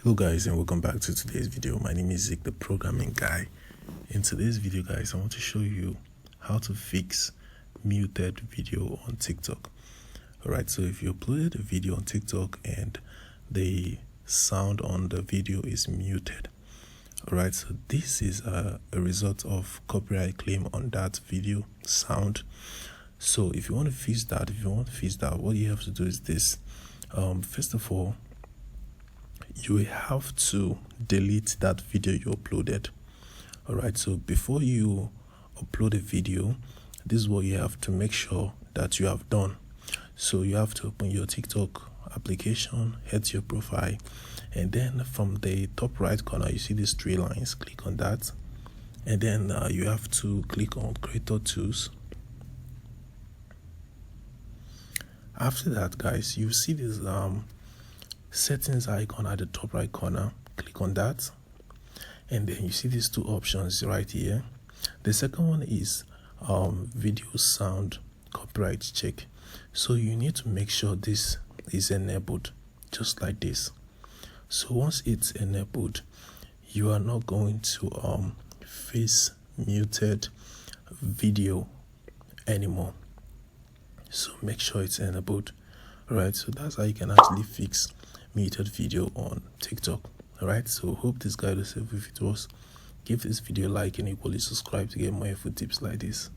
Hello guys, and welcome back to today's video. My name is Zeke, the programming guy. In today's video guys, I want to show you how to fix muted video on TikTok. Alright, so if you uploaded a video on TikTok and the sound on the video is muted, alright, so this is a result of copyright claim on that video sound. So if you want to fix that, what you have to do is this. First of all, you have to delete that video you uploaded. Alright, so before you upload a video, this is what you have to make sure that you have done. So you have to open your TikTok application, head to your profile, and then from the top right corner you see these three lines. Click on that, and then you have to click on Creator Tools. After that guys, you see this settings icon at the top right corner. Click on that, and then you see these two options right here. The second one is video sound copyright check. So you need to make sure this is enabled, just like this. So once it's enabled, you are not going to face muted video anymore. So make sure it's enabled. Alright, so that's how you can actually fix muted video on TikTok. Alright, so hope this guide was helpful. If it was, give this video a like and equally subscribe to get more info tips like this.